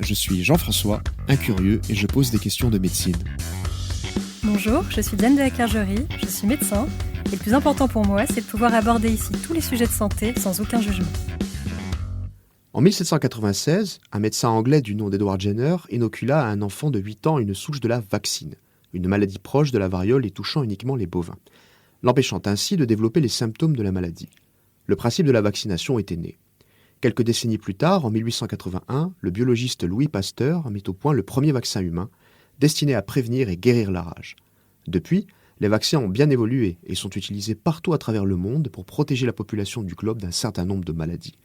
je suis Jean-François, un curieux et je pose des questions de médecine. Bonjour, je suis Diane de la Clergerie, je suis médecin et le plus important pour moi, c'est de pouvoir aborder ici tous les sujets de santé sans aucun jugement. En 1796, un médecin anglais du nom d'Edward Jenner inocula à un enfant de 8 ans une souche de la vaccine, une maladie proche de la variole et touchant uniquement les bovins, l'empêchant ainsi de développer les symptômes de la maladie. Le principe de la vaccination était né. Quelques décennies plus tard, en 1881, le biologiste Louis Pasteur mit au point le premier vaccin humain, destiné à prévenir et guérir la rage. Depuis, les vaccins ont bien évolué et sont utilisés partout à travers le monde pour protéger la population du globe d'un certain nombre de maladies.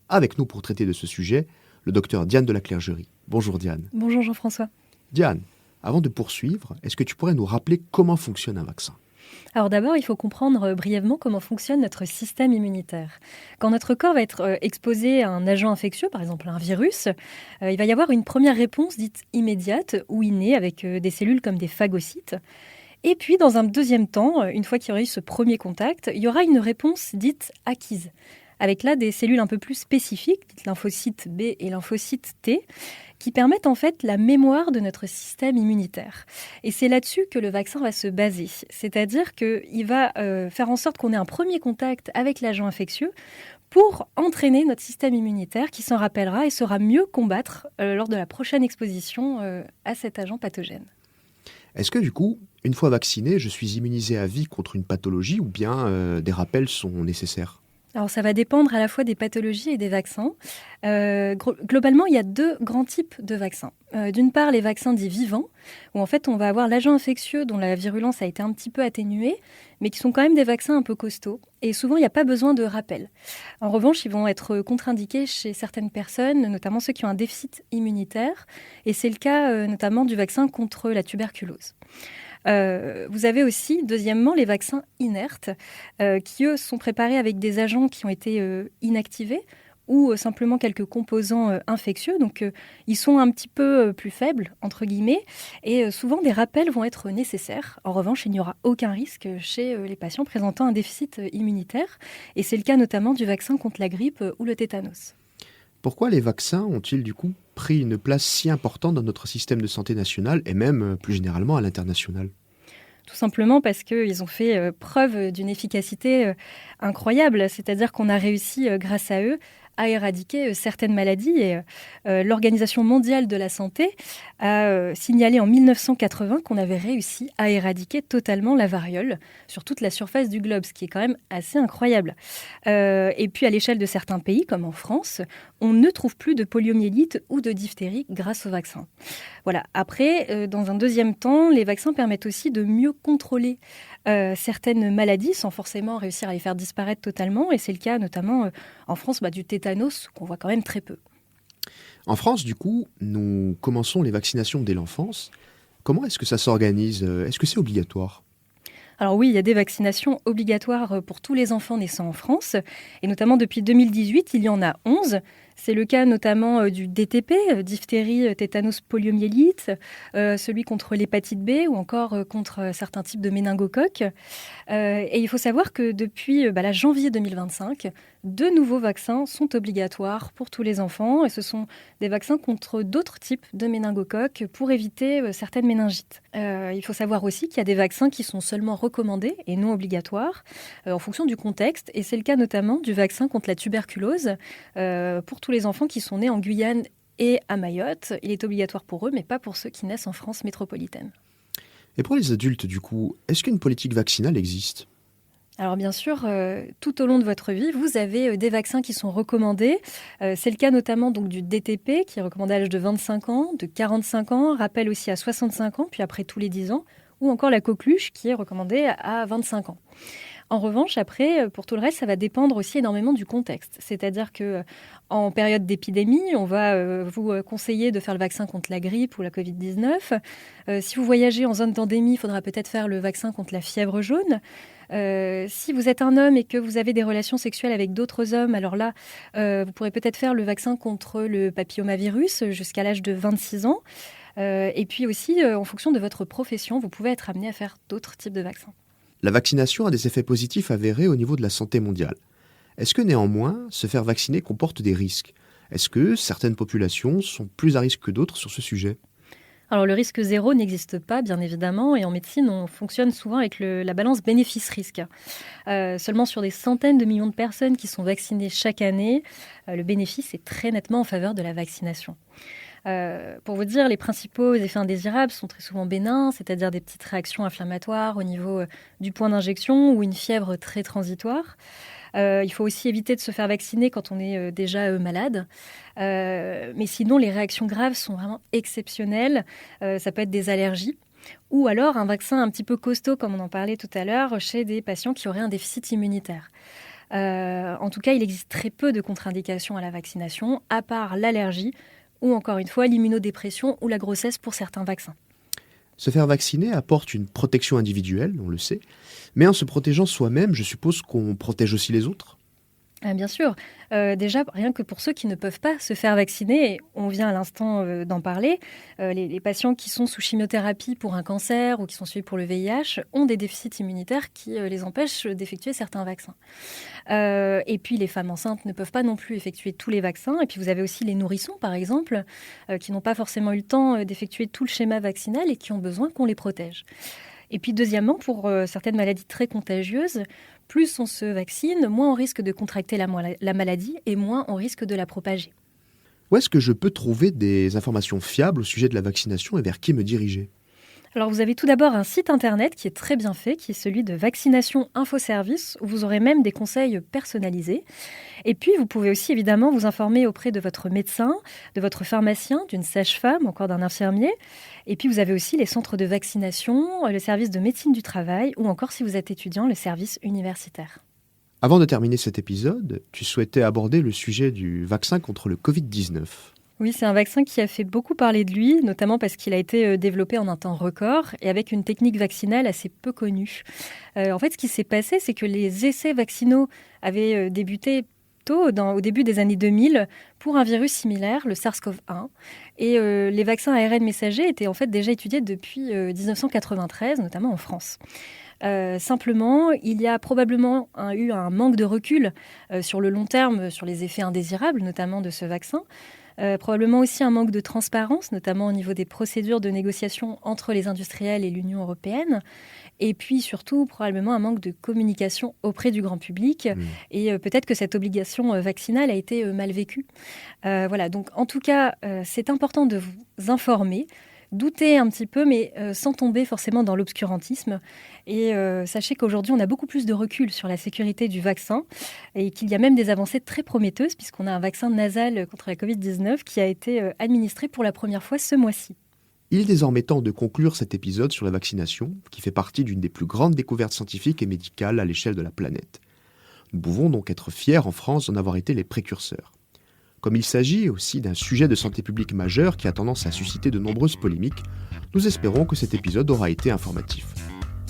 Avec nous pour traiter de ce sujet, le docteur Diane de la Clergerie. Bonjour Diane. Bonjour Jean-François. Diane, avant de poursuivre, est-ce que tu pourrais nous rappeler comment fonctionne un vaccin ? Alors d'abord, il faut comprendre brièvement comment fonctionne notre système immunitaire. Quand notre corps va être exposé à un agent infectieux, par exemple un virus, il va y avoir une première réponse dite immédiate ou innée avec des cellules comme des phagocytes. Et puis, dans un deuxième temps, une fois qu'il y aura eu ce premier contact, il y aura une réponse dite acquise, avec là des cellules un peu plus spécifiques, dites lymphocytes B et lymphocytes T, qui permettent en fait la mémoire de notre système immunitaire. Et c'est là-dessus que le vaccin va se baser. C'est-à-dire qu'il va faire en sorte qu'on ait un premier contact avec l'agent infectieux pour entraîner notre système immunitaire qui s'en rappellera et saura mieux combattre lors de la prochaine exposition à cet agent pathogène. Est-ce que du coup, une fois vacciné, je suis immunisé à vie contre une pathologie ou bien des rappels sont nécessaires ? Alors ça va dépendre à la fois des pathologies et des vaccins. Globalement, il y a deux grands types de vaccins. D'une part, les vaccins dits vivants, où en fait on va avoir l'agent infectieux dont la virulence a été un petit peu atténuée, mais qui sont quand même des vaccins un peu costauds. Et souvent, il n'y a pas besoin de rappel. En revanche, ils vont être contre-indiqués chez certaines personnes, notamment ceux qui ont un déficit immunitaire. Et c'est le cas notamment du vaccin contre la tuberculose. Vous avez aussi, deuxièmement, les vaccins inertes, qui, eux, sont préparés avec des agents qui ont été inactivés ou simplement quelques composants infectieux. Donc, ils sont un petit peu plus faibles, entre guillemets, et souvent, des rappels vont être nécessaires. En revanche, il n'y aura aucun risque chez les patients présentant un déficit immunitaire. Et c'est le cas notamment du vaccin contre la grippe ou le tétanos. Pourquoi les vaccins ont-ils du coup pris une place si importante dans notre système de santé national et même plus généralement à l'international ? Tout simplement parce qu'ils ont fait preuve d'une efficacité incroyable, c'est-à-dire qu'on a réussi grâce à eux à éradiquer certaines maladies. Et l'Organisation mondiale de la santé a signalé en 1980 qu'on avait réussi à éradiquer totalement la variole sur toute la surface du globe, ce qui est quand même assez incroyable. Et puis à l'échelle de certains pays, comme en France, on ne trouve plus de poliomyélite ou de diphtérie grâce aux vaccins. Voilà. Après, dans un deuxième temps, les vaccins permettent aussi de mieux contrôler certaines maladies sans forcément réussir à les faire disparaître totalement. Et c'est le cas notamment en France du tétanos, qu'on voit quand même très peu. En France, du coup, nous commençons les vaccinations dès l'enfance. Comment est-ce que ça s'organise ? Est-ce que c'est obligatoire ? Alors oui, il y a des vaccinations obligatoires pour tous les enfants naissant en France. Et notamment depuis 2018, il y en a 11. C'est le cas notamment du DTP, diphtérie, tétanos, poliomyélite, celui contre l'hépatite B ou encore contre certains types de méningocoques. Et il faut savoir que depuis janvier 2025, 2 nouveaux vaccins sont obligatoires pour tous les enfants. Et ce sont des vaccins contre d'autres types de méningocoques pour éviter certaines méningites. Il faut savoir aussi qu'il y a des vaccins qui sont seulement recommandés et non obligatoires en fonction du contexte. Et c'est le cas notamment du vaccin contre la tuberculose pour tous les enfants qui sont nés en Guyane et à Mayotte. Il est obligatoire pour eux, mais pas pour ceux qui naissent en France métropolitaine. Et pour les adultes, du coup, est-ce qu'une politique vaccinale existe ? Alors bien sûr, tout au long de votre vie, vous avez des vaccins qui sont recommandés. C'est le cas notamment donc, du DTP, qui est recommandé à l'âge de 25 ans, de 45 ans, rappel aussi à 65 ans, puis après tous les 10 ans, ou encore la coqueluche, qui est recommandée à 25 ans. En revanche, après, pour tout le reste, ça va dépendre aussi énormément du contexte. C'est-à-dire qu'en période d'épidémie, on va vous conseiller de faire le vaccin contre la grippe ou la Covid-19. Si vous voyagez en zone d'endémie, il faudra peut-être faire le vaccin contre la fièvre jaune. Si vous êtes un homme et que vous avez des relations sexuelles avec d'autres hommes, alors là, vous pourrez peut-être faire le vaccin contre le papillomavirus jusqu'à l'âge de 26 ans. Et puis aussi, en fonction de votre profession, vous pouvez être amené à faire d'autres types de vaccins. La vaccination a des effets positifs avérés au niveau de la santé mondiale. Est-ce que néanmoins, se faire vacciner comporte des risques ? Est-ce que certaines populations sont plus à risque que d'autres sur ce sujet ? Alors le risque zéro n'existe pas, bien évidemment, et en médecine, on fonctionne souvent avec la balance bénéfice-risque. Seulement sur des centaines de millions de personnes qui sont vaccinées chaque année, le bénéfice est très nettement en faveur de la vaccination. Pour vous dire, les principaux effets indésirables sont très souvent bénins, c'est-à-dire des petites réactions inflammatoires au niveau du point d'injection ou une fièvre très transitoire. Il faut aussi éviter de se faire vacciner quand on est déjà malade. Mais sinon, les réactions graves sont vraiment exceptionnelles. Ça peut être des allergies ou alors un vaccin un petit peu costaud, comme on en parlait tout à l'heure, chez des patients qui auraient un déficit immunitaire. En tout cas, il existe très peu de contre-indications à la vaccination, à part l'allergie ou encore une fois l'immunodépression ou la grossesse pour certains vaccins. Se faire vacciner apporte une protection individuelle, on le sait, mais en se protégeant soi-même, je suppose qu'on protège aussi les autres ? Bien sûr. Déjà, rien que pour ceux qui ne peuvent pas se faire vacciner, et on vient à l'instant d'en parler, les patients qui sont sous chimiothérapie pour un cancer ou qui sont suivis pour le VIH ont des déficits immunitaires qui les empêchent d'effectuer certains vaccins. Et puis, les femmes enceintes ne peuvent pas non plus effectuer tous les vaccins. Et puis, vous avez aussi les nourrissons, par exemple, qui n'ont pas forcément eu le temps d'effectuer tout le schéma vaccinal et qui ont besoin qu'on les protège. Et puis, deuxièmement, pour certaines maladies très contagieuses, plus on se vaccine, moins on risque de contracter la maladie et moins on risque de la propager. Où est-ce que je peux trouver des informations fiables au sujet de la vaccination et vers qui me diriger ? Alors vous avez tout d'abord un site internet qui est très bien fait, qui est celui de Vaccination Info Service, où vous aurez même des conseils personnalisés. Et puis vous pouvez aussi évidemment vous informer auprès de votre médecin, de votre pharmacien, d'une sage-femme, encore d'un infirmier. Et puis vous avez aussi les centres de vaccination, le service de médecine du travail, ou encore si vous êtes étudiant, le service universitaire. Avant de terminer cet épisode, tu souhaitais aborder le sujet du vaccin contre le Covid-19. Oui, c'est un vaccin qui a fait beaucoup parler de lui, notamment parce qu'il a été développé en un temps record et avec une technique vaccinale assez peu connue. En fait, ce qui s'est passé, c'est que les essais vaccinaux avaient débuté tôt, au début des années 2000, pour un virus similaire, le SARS-CoV-1. Et les vaccins ARN messagers étaient en fait déjà étudiés depuis 1993, notamment en France. Simplement, il y a probablement eu un manque de recul sur le long terme sur les effets indésirables, notamment de ce vaccin. Probablement aussi un manque de transparence, notamment au niveau des procédures de négociation entre les industriels et l'Union européenne. Et puis surtout, probablement un manque de communication auprès du grand public. Et peut-être que cette obligation vaccinale a été mal vécue. Voilà, donc en tout cas, c'est important de vous informer, douter un petit peu, mais sans tomber forcément dans l'obscurantisme. Et sachez qu'aujourd'hui, on a beaucoup plus de recul sur la sécurité du vaccin et qu'il y a même des avancées très prometteuses puisqu'on a un vaccin nasal contre la Covid-19 qui a été administré pour la première fois ce mois-ci. Il est désormais temps de conclure cet épisode sur la vaccination, qui fait partie d'une des plus grandes découvertes scientifiques et médicales à l'échelle de la planète. Nous pouvons donc être fiers en France d'en avoir été les précurseurs. Comme il s'agit aussi d'un sujet de santé publique majeur qui a tendance à susciter de nombreuses polémiques, nous espérons que cet épisode aura été informatif.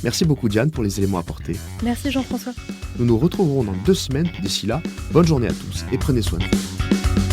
Merci beaucoup Diane pour les éléments apportés. Merci Jean-François. Nous nous retrouverons dans 2 semaines. D'ici là, bonne journée à tous et prenez soin de vous.